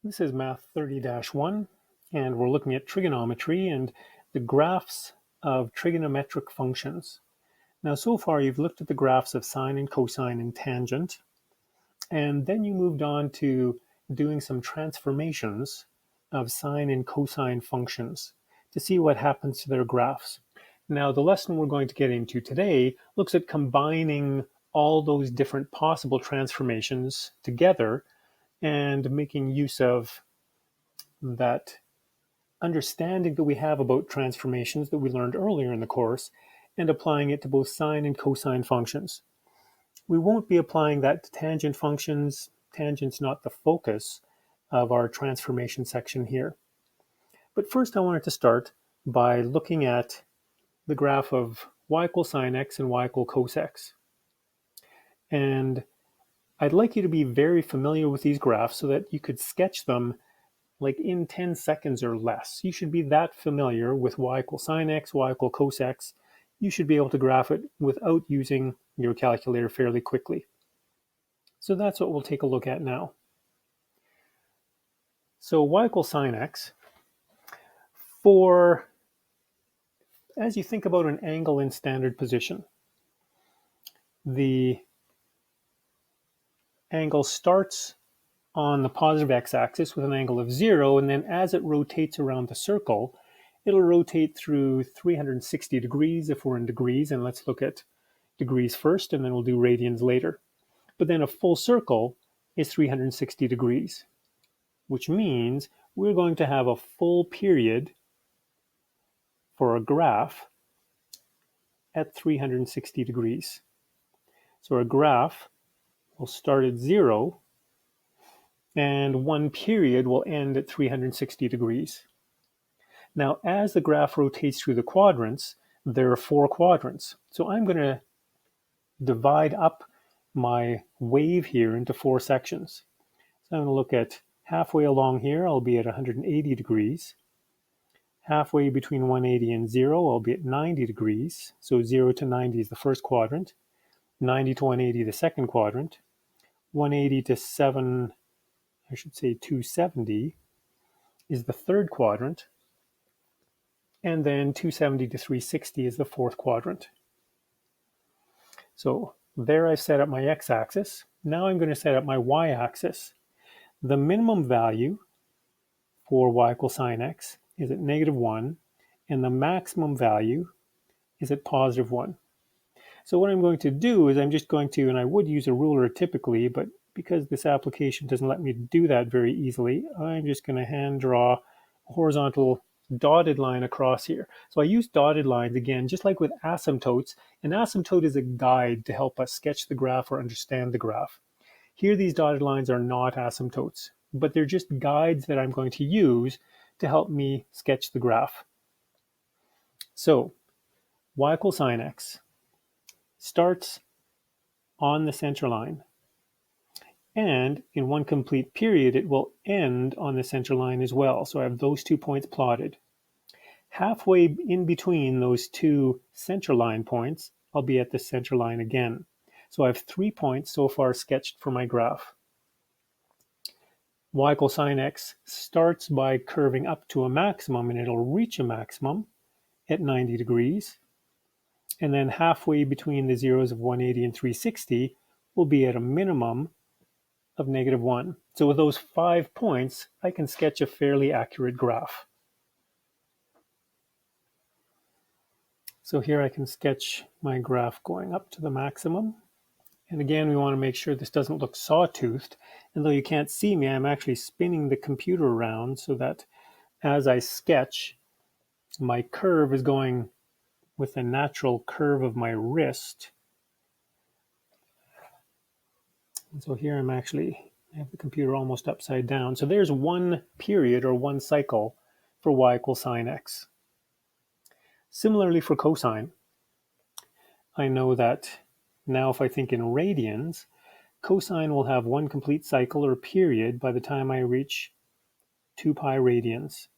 This is Math 30-1, and we're looking at trigonometry and the graphs of trigonometric functions. Now, so far you've looked at the graphs of sine and cosine and tangent, and then you moved on to doing some transformations of sine and cosine functions to see what happens to their graphs. Now, the lesson we're going to get into today looks at combining all those different possible transformations together and making use of that understanding that we have about transformations that we learned earlier in the course and applying it to both sine and cosine functions. We won't be applying that to tangent functions. Tangent's not the focus of our transformation section here. But first I wanted to start by looking at the graph of y equals sine x and y equals cos x. And I'd like you to be very familiar with these graphs so that you could sketch them like in 10 seconds or less. You should be that familiar with y equals sine x, y equals cos x. You should be able to graph it without using your calculator fairly quickly. So that's what we'll take a look at now. So y equals sine x, as you think about an angle in standard position, the angle starts on the positive x-axis with an angle of 0, and then as it rotates around the circle, it'll rotate through 360 degrees if we're in degrees, and let's look at degrees first, and then we'll do radians later. But then a full circle is 360 degrees, which means we're going to have a full period for a graph at 360 degrees. So our graph will start at 0, and one period will end at 360 degrees. Now, as the graph rotates through the quadrants, there are 4 quadrants. So I'm going to divide up my wave here into 4 sections. So I'm going to look at halfway along here, I'll be at 180 degrees. Halfway between 180 and 0, I'll be at 90 degrees. So 0 to 90 is the first quadrant. 90 to 180, the second quadrant. 180 to 270 is the third quadrant. And then 270 to 360 is the fourth quadrant. So there I've set up my x-axis. Now I'm going to set up my y-axis. The minimum value for y equals sine x is at -1, and the maximum value is at +1. So what I'm going to do is I'm just going to, and I would use a ruler typically, but because this application doesn't let me do that very easily, I'm just going to hand draw a horizontal dotted line across here. So I use dotted lines again, just like with asymptotes. An asymptote is a guide to help us sketch the graph or understand the graph. Here, these dotted lines are not asymptotes, but they're just guides that I'm going to use to help me sketch the graph. So y equals sine x starts on the center line. And in one complete period, it will end on the center line as well. So I have those 2 points plotted. Halfway in between those 2 center line points, I'll be at the center line again. So I have 3 points so far sketched for my graph. Y equals sine x starts by curving up to a maximum, and it'll reach a maximum at 90 degrees. And then halfway between the zeros of 180 and 360 will be at a minimum of -1. So with those 5 points, I can sketch a fairly accurate graph. So here I can sketch my graph going up to the maximum. And again, we want to make sure this doesn't look sawtoothed. And though you can't see me, I'm actually spinning the computer around so that as I sketch, my curve is going with the natural curve of my wrist. And so here I have the computer almost upside down. So there's one period or one cycle for y equals sine x. Similarly for cosine, I know that now if I think in radians, cosine will have one complete cycle or period by the time I reach 2 pi radians.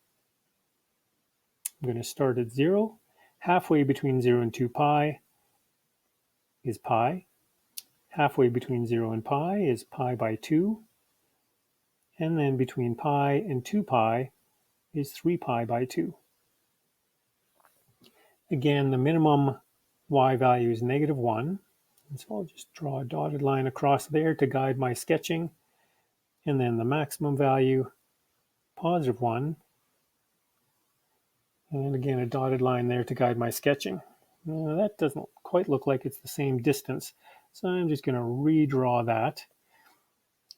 I'm going to start at 0. Halfway between 0 and 2 pi is pi. Halfway between 0 and pi is pi by 2. and then between pi and 2 pi is 3 pi by 2. Again, the minimum y value is -1, and so I'll just draw a dotted line across there to guide my sketching, and then the maximum value, +1, and again a dotted line there to guide my sketching. Now, that doesn't quite look like it's the same distance, so I'm just going to redraw that.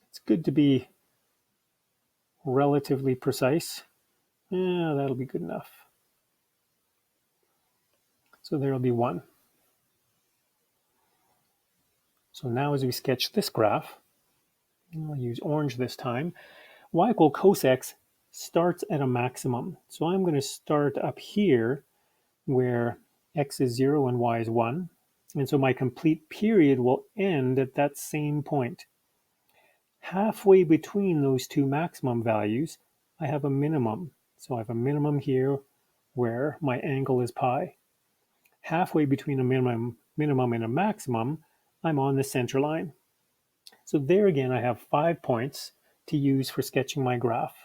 It's good to be relatively precise. Yeah, that'll be good enough. So there'll be 1. So now as we sketch this graph, I'll use orange this time, y equal cos x starts at a maximum. So I'm going to start up here where x is 0 and y is 1. And so my complete period will end at that same point. Halfway between those two maximum values, I have a minimum. So I have a minimum here where my angle is pi. Halfway between a minimum and a maximum, I'm on the center line. So there again, I have 5 points to use for sketching my graph.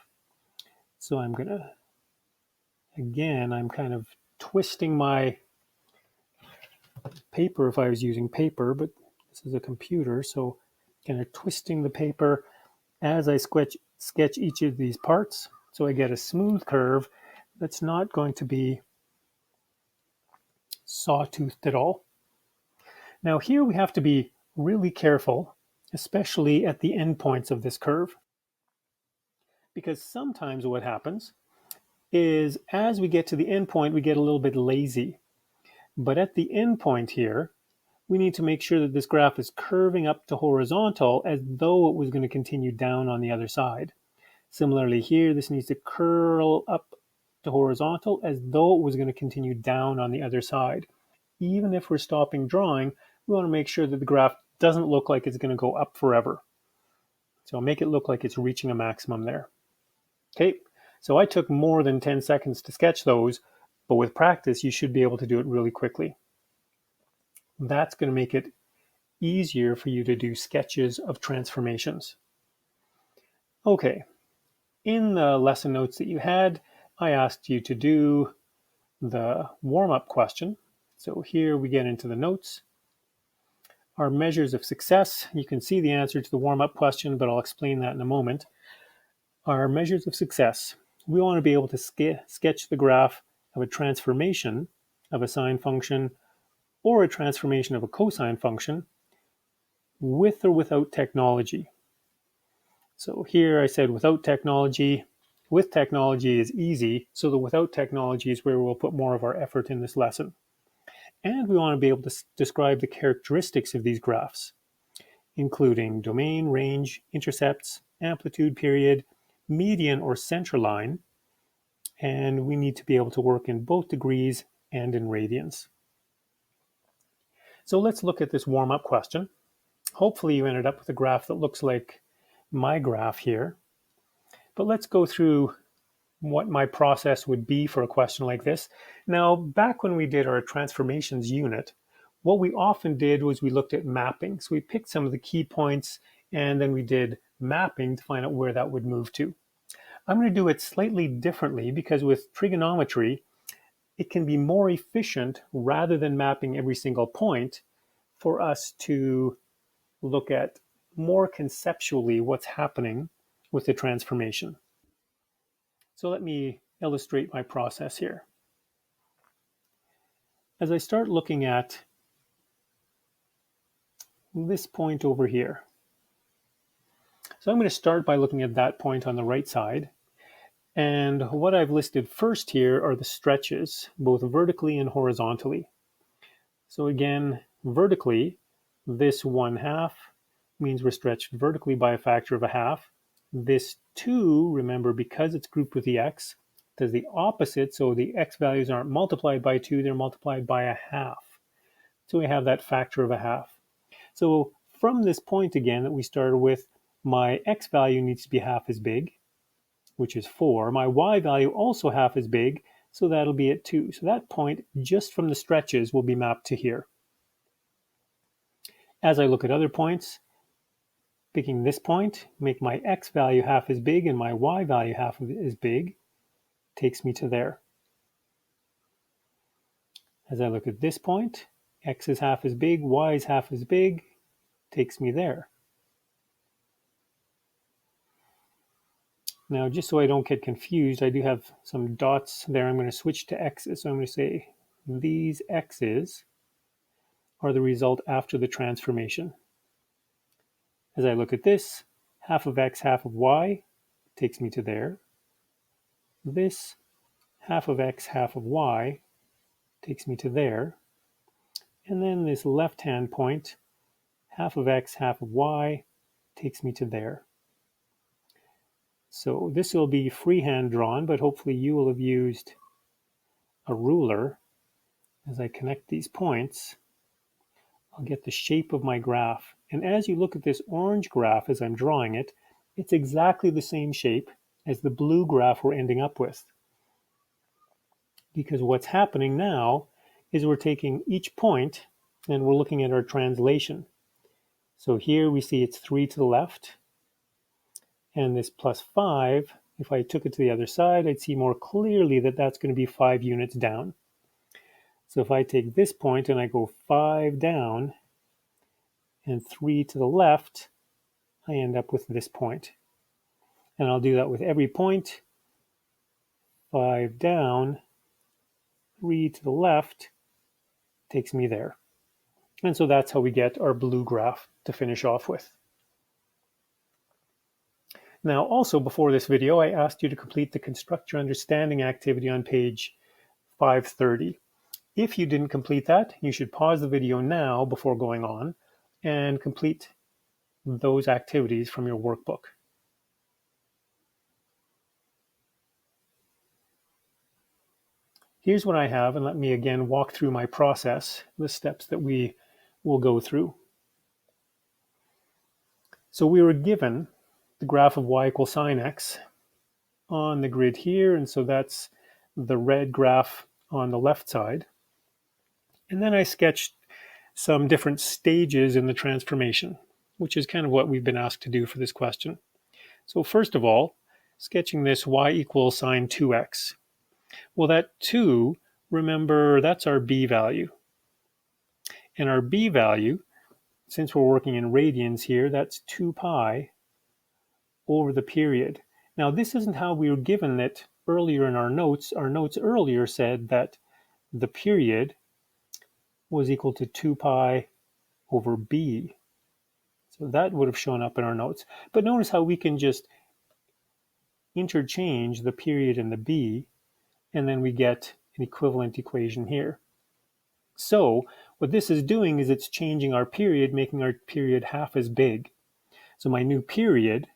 So I'm going to, again, I'm kind of twisting my paper if I was using paper, but this is a computer, so kind of twisting the paper as I sketch each of these parts, so I get a smooth curve that's not going to be sawtoothed at all. Now here we have to be really careful, especially at the endpoints of this curve, because sometimes what happens is as we get to the endpoint, we get a little bit lazy. But at the endpoint here, we need to make sure that this graph is curving up to horizontal as though it was going to continue down on the other side. Similarly here, this needs to curl up to horizontal as though it was going to continue down on the other side. Even if we're stopping drawing, we want to make sure that the graph doesn't look like it's going to go up forever. So make it look like it's reaching a maximum there. Okay, so I took more than 10 seconds to sketch those, but with practice, you should be able to do it really quickly. That's going to make it easier for you to do sketches of transformations. Okay, in the lesson notes that you had, I asked you to do the warm-up question. So here we get into the notes. Our measures of success, you can see the answer to the warm-up question, but I'll explain that in a moment. Our measures of success. We want to be able to sketch the graph of a transformation of a sine function or a transformation of a cosine function with or without technology. So here I said without technology. With technology is easy, so the without technology is where we'll put more of our effort in this lesson. And we want to be able to describe the characteristics of these graphs, including domain, range, intercepts, amplitude, period, median or center line, and we need to be able to work in both degrees and in radians. So let's look at this warm-up question. Hopefully you ended up with a graph that looks like my graph here. But let's go through what my process would be for a question like this. Now, back when we did our transformations unit, what we often did was we looked at mapping. So we picked some of the key points and then we did mapping to find out where that would move to. I'm going to do it slightly differently because with trigonometry, it can be more efficient rather than mapping every single point for us to look at more conceptually what's happening with the transformation. So let me illustrate my process here. As I start looking at this point over here, so I'm going to start by looking at that point on the right side. And what I've listed first here are the stretches, both vertically and horizontally. So again, vertically, this 1/2 means we're stretched vertically by a factor of 1/2. This 2, remember, because it's grouped with the x, does the opposite. So the x values aren't multiplied by 2, they're multiplied by 1/2. So we have that factor of 1/2. So from this point again that we started with, my x value needs to be half as big, which is 4. My y value also half as big, so that'll be at 2. So that point, just from the stretches, will be mapped to here. As I look at other points, Picking this point, make my x value half as big and my y value half as big, takes me to there. As I look at this point, x is half as big, y is half as big, takes me there. Now, just so I don't get confused, I do have some dots there. I'm going to switch to x's. So I'm going to say these x's are the result after the transformation. As I look at this, half of x, half of y takes me to there. This half of x, half of y takes me to there. And then this left-hand point, half of x, half of y, takes me to there. So this will be freehand drawn, but hopefully you will have used a ruler. As I connect these points, I'll get the shape of my graph. And as you look at this orange graph as I'm drawing it, it's exactly the same shape as the blue graph we're ending up with. Because what's happening now is we're taking each point and we're looking at our translation. So here we see it's 3 to the left, and this plus 5, if I took it to the other side, I'd see more clearly that that's going to be 5 units down. So if I take this point and I go 5 down and 3 to the left, I end up with this point. And I'll do that with every point. 5 down, 3 to the left takes me there. And so that's how we get our blue graph to finish off with. Now, also before this video, I asked you to complete the Construct Your Understanding activity on page 530. If you didn't complete that, you should pause the video now before going on and complete those activities from your workbook. Here's what I have, and let me again walk through my process, the steps that we will go through. So we were given the graph of y equals sine x on the grid here, and so that's the red graph on the left side. And then I sketched some different stages in the transformation, which is kind of what we've been asked to do for this question. So first of all, sketching this y equals sine 2x. Well, that 2, remember, that's our b value. And our b value, since we're working in radians here, that's 2 pi over the period. Now, this isn't how we were given it earlier in our notes. Our notes earlier said that the period was equal to 2 pi over b. So that would have shown up in our notes. But notice how we can just interchange the period and the b, and then we get an equivalent equation here. So what this is doing is it's changing our period, making our period half as big. So my new period,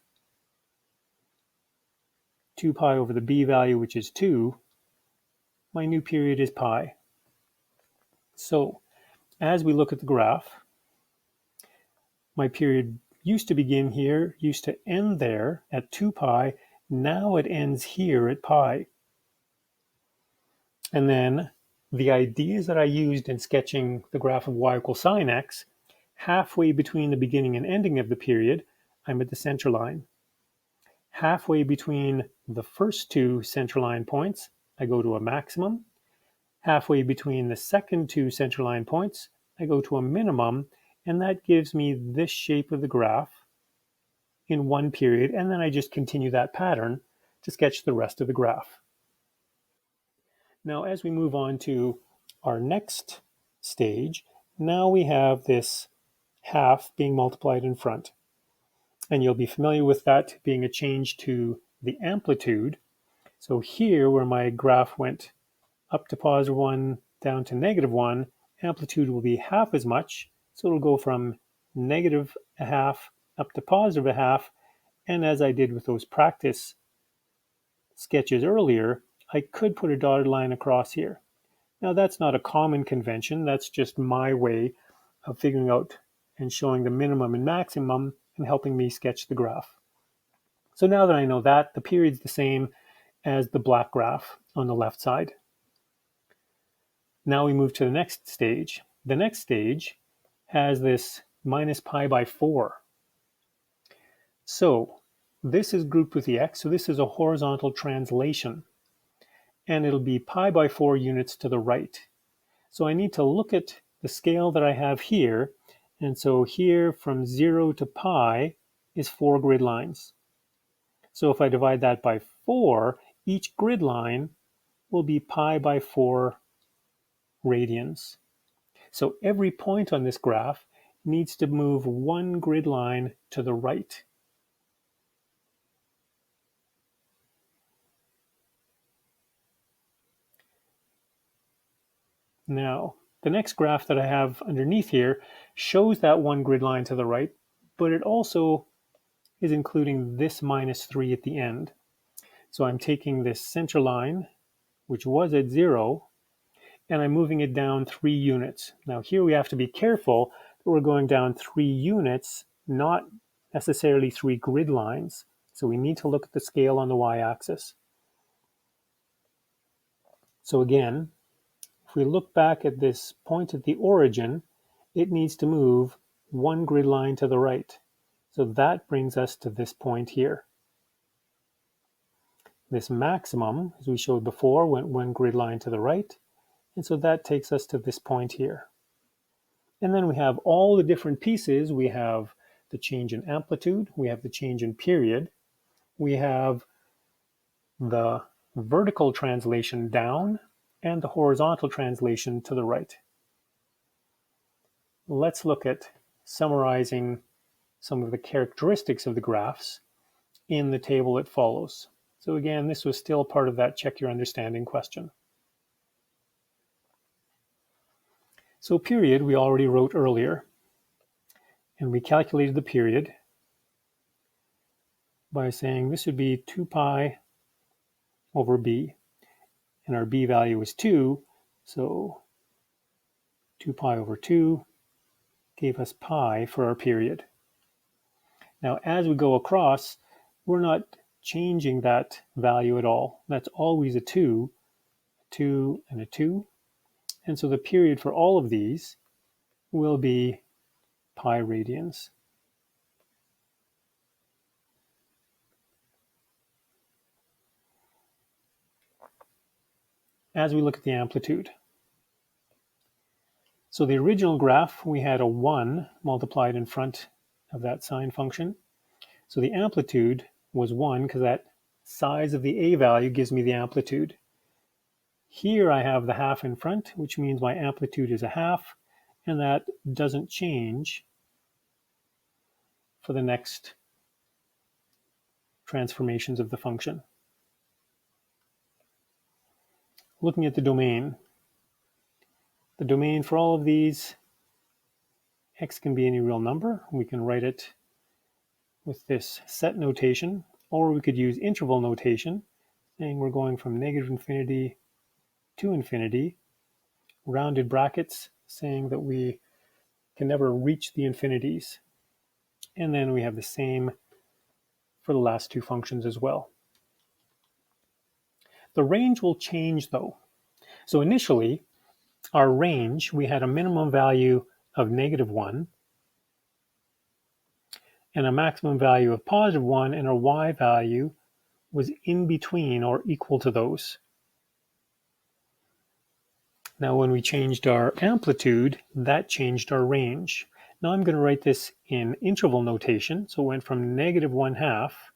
2 pi over the b value, which is 2, my new period is pi. So as we look at the graph, my period used to begin here, used to end there at 2 pi. Now it ends here at pi. And then the ideas that I used in sketching the graph of y equals sine x, halfway between the beginning and ending of the period, I'm at the center line. Halfway between the first two center line points, I go to a maximum. Halfway between the second two center line points, I go to a minimum, and that gives me this shape of the graph in one period, and then I just continue that pattern to sketch the rest of the graph. Now, as we move on to our next stage, now we have this half being multiplied in front. And you'll be familiar with that being a change to the amplitude. So here, where my graph went up to positive 1, down to negative 1, amplitude will be half as much. So it'll go from negative a half up to positive a half. And as I did with those practice sketches earlier, I could put a dotted line across here. Now, that's not a common convention. That's just my way of figuring out and showing the minimum and maximum and helping me sketch the graph. So now that I know that, the period's the same as the black graph on the left side. Now we move to the next stage. The next stage has this minus pi by 4. So this is grouped with the x, so this is a horizontal translation, and it'll be pi by 4 units to the right. So I need to look at the scale that I have here, and so here from 0 to pi is 4 grid lines. So if I divide that by 4, each grid line will be pi by 4 radians. So every point on this graph needs to move one grid line to the right. Now, the next graph that I have underneath here shows that one grid line to the right, but it also is including this minus 3 at the end. So I'm taking this center line, which was at 0, and I'm moving it down 3 units. Now here we have to be careful that we're going down 3 units, not necessarily 3 grid lines. So we need to look at the scale on the y-axis. So again, if we look back at this point at the origin, it needs to move one grid line to the right. So that brings us to this point here. This maximum, as we showed before, went one grid line to the right. And so that takes us to this point here. And then we have all the different pieces. We have the change in amplitude. We have the change in period. We have the vertical translation down and the horizontal translation to the right. Let's look at summarizing some of the characteristics of the graphs in the table that follows. So again, this was still part of that check your understanding question. So period, we already wrote earlier, and we calculated the period by saying this would be 2 pi over b, and our b value is 2, so 2 pi over 2 gave us pi for our period. Now, as we go across, we're not changing that value at all. That's always a 2, and a 2. And so the period for all of these will be pi radians. As we look at the amplitude. So the original graph, we had a 1 multiplied in front of that sine function. So the amplitude was 1 because that size of the a value gives me the amplitude. Here I have the half in front, which means my amplitude is a half, and that doesn't change for the next transformations of the function. Looking at the domain for all of these, x can be any real number. We can write it with this set notation, or we could use interval notation, saying we're going from negative infinity to infinity, rounded brackets saying that we can never reach the infinities. And then we have the same for the last two functions as well. The range will change though. So initially, our range, we had a minimum value of -1 and a maximum value of +1, and our y value was in between or equal to those. Now when we changed our amplitude, that changed our range. Now I'm going to write this in interval notation. So it went from -1/2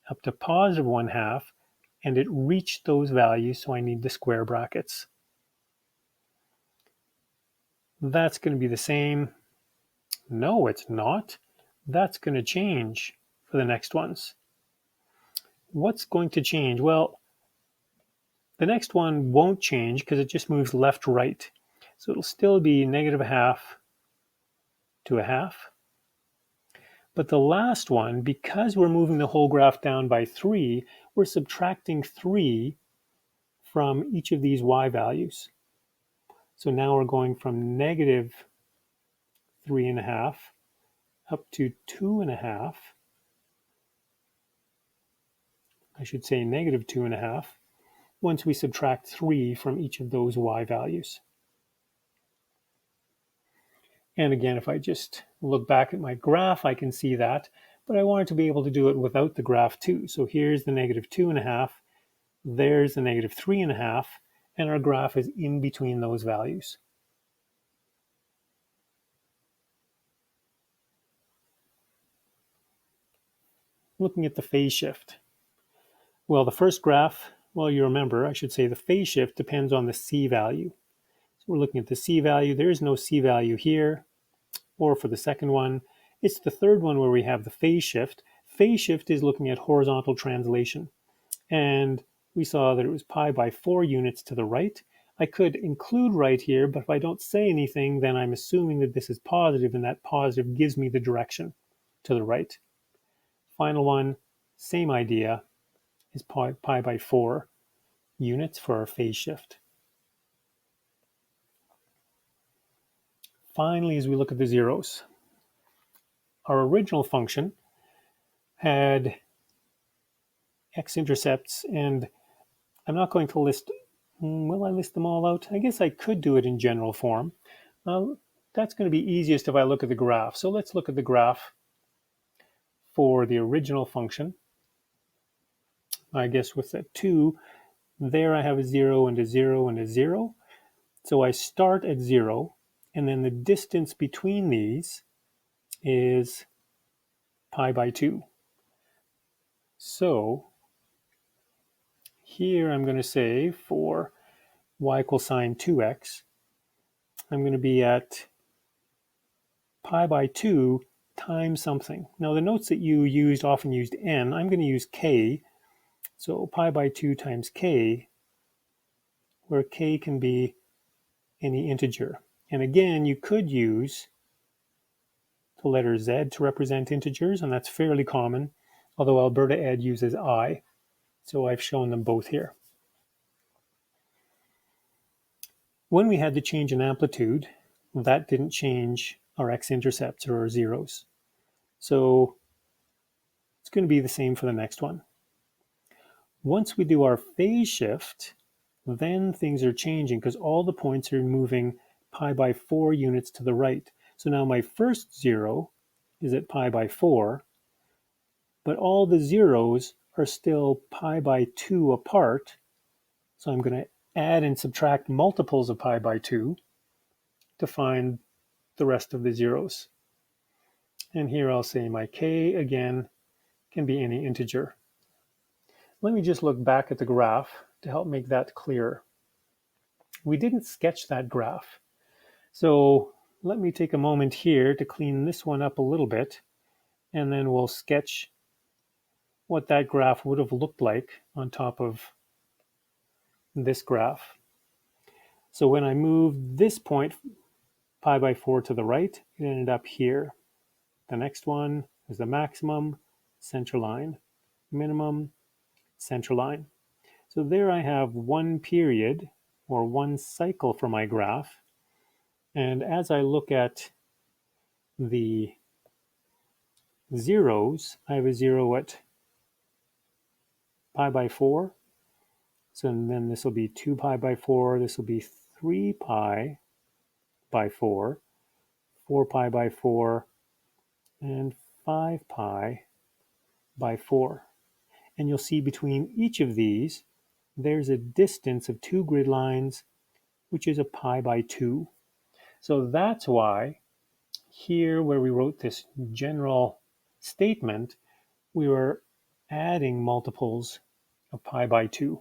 up to +1/2, and it reached those values, so I need the square brackets. That's going to be the same. No, it's not. That's going to change for the next ones. What's going to change? Well, the next one won't change because it just moves left right. So it'll still be -1/2 to 1/2. But the last one, because we're moving the whole graph down by 3, we're subtracting 3 from each of these y values. So now we're going from -3.5 up to 2.5. I should say -2.5, once we subtract 3 from each of those y values. And again, if I just look back at my graph, I can see that but I wanted to be able to do it without the graph too. So here's the negative 2.5, there's the negative 3.5, and our graph is in between those values. Looking at the phase shift. Well, the first graph, well, you remember, I should say the phase shift depends on the C value. So we're looking at the C value. There is no C value here, or for the second one. It's the third one where we have the phase shift. Phase shift is looking at horizontal translation. And we saw that it was pi by 4 units to the right. I could include right here, but if I don't say anything, then I'm assuming that this is positive, and that positive gives me the direction to the right. Final one, same idea, is pi by 4 units for our phase shift. Finally, as we look at the zeros, our original function had x-intercepts, and I'm not going to list, will I list them all out? I guess I could do it in general form. That's going to be easiest if I look at the graph. So let's look at the graph for the original function. I guess with the 2, there I have a 0 and a 0 and a 0. So I start at 0, and then the distance between these is pi by 2. So here I'm going to say for y equals sine 2x, I'm going to be at pi by 2 times something. Now the notes that you used often used n. I'm going to use k. So pi by 2 times k, where k can be any integer. And again, you could use the letter z to represent integers, and that's fairly common, although Alberta Ed uses I. So I've shown them both here. When we had the change in amplitude, that didn't change our x-intercepts or our zeros. So it's going to be the same for the next one. Once we do our phase shift, then things are changing because all the points are moving pi by 4 units to the right. So now my first 0 is at pi by 4, but all the zeros are still pi by 2 apart. So I'm going to add and subtract multiples of pi by 2 to find the rest of the zeros. And here I'll say my k, again, can be any integer. Let me just look back at the graph to help make that clearer. We didn't sketch that graph. So let me take a moment here to clean this one up a little bit, and then we'll sketch what that graph would have looked like on top of this graph. So when I moved this point, pi by 4 to the right, it ended up here. The next one is the maximum, center line, minimum, center line. So there I have one period or one cycle for my graph. And as I look at the zeros, I have a 0 at pi by 4. So then this will be 2 pi by 4. This will be 3 pi by 4, 4 pi by 4, and 5 pi by 4. And you'll see between each of these, there's a distance of 2 grid lines, which is a pi by 2. So that's why here where we wrote this general statement, we were adding multiples of pi by 2.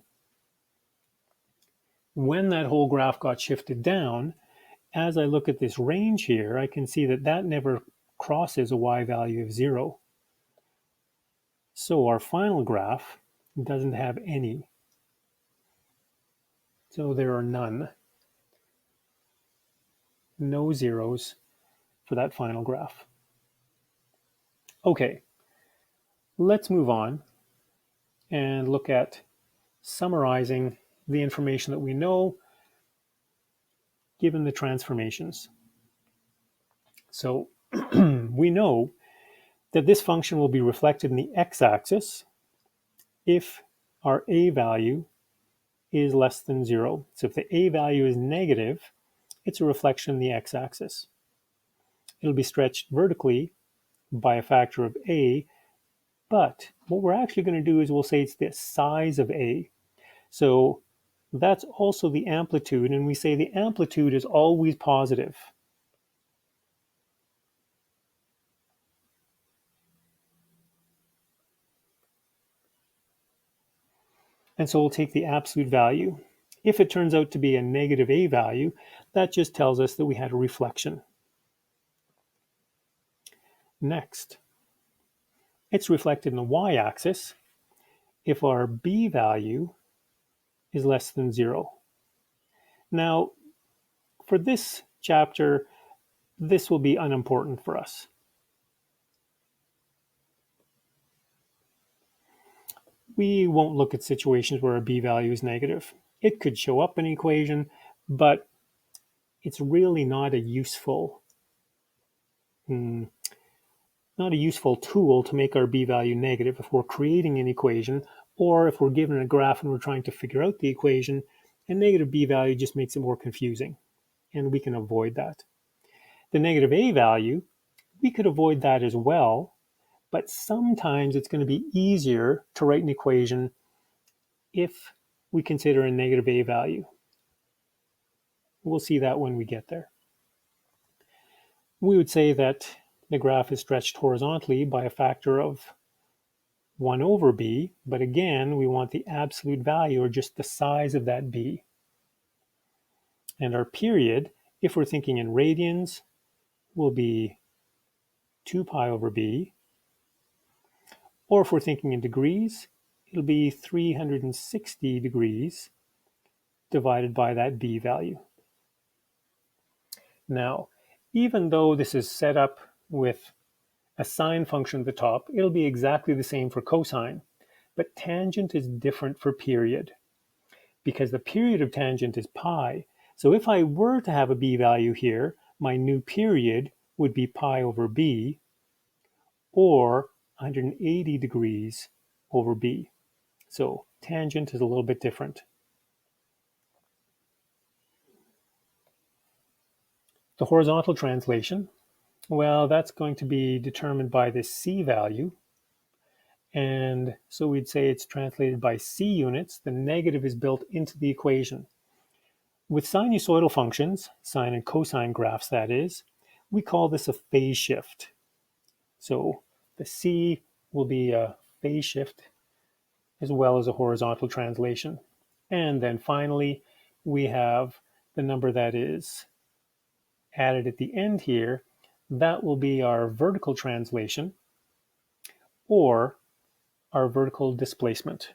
When that whole graph got shifted down, as I look at this range here, I can see that that never crosses a y value of 0. So our final graph doesn't have any. So there are none. No zeros for that final graph. Okay, let's move on and look at summarizing the information that we know given the transformations. So we know that this function will be reflected in the x-axis if our a value is less than 0. So if the a value is negative, it's a reflection in the x-axis. It'll be stretched vertically by a factor of a But what we're actually going to do is we'll say it's the size of A. So that's also the amplitude, and we say the amplitude is always positive. And so we'll take the absolute value. If it turns out to be a negative A value, that just tells us that we had a reflection. Next, it's reflected in the y-axis if our B value is less than 0. Now, for this chapter, this will be unimportant for us. We won't look at situations where a B value is negative. It could show up in an equation, but it's really not a useful tool to make our B value negative if we're creating an equation, or if we're given a graph and we're trying to figure out the equation. A negative B value just makes it more confusing, and we can avoid that. The negative A value, we could avoid that as well, but sometimes it's going to be easier to write an equation if we consider a negative A value. We'll see that when we get there. We would say that the graph is stretched horizontally by a factor of 1 over B, but again, we want the absolute value, or just the size of that B. And our period, if we're thinking in radians, will be 2 pi over B. Or if we're thinking in degrees, it'll be 360 degrees divided by that B value. Now, even though this is set up with a sine function at the top, it'll be exactly the same for cosine, but tangent is different for period, because the period of tangent is pi. So if I were to have a B value here, my new period would be pi over B, or 180 degrees over B. So tangent is a little bit different. The horizontal translation, well, that's going to be determined by this C value. And so we'd say it's translated by C units. The negative is built into the equation. With sinusoidal functions, sine and cosine graphs that is, we call this a phase shift. So the C will be a phase shift as well as a horizontal translation. And then finally, we have the number that is added at the end here. That will be our vertical translation, or our vertical displacement.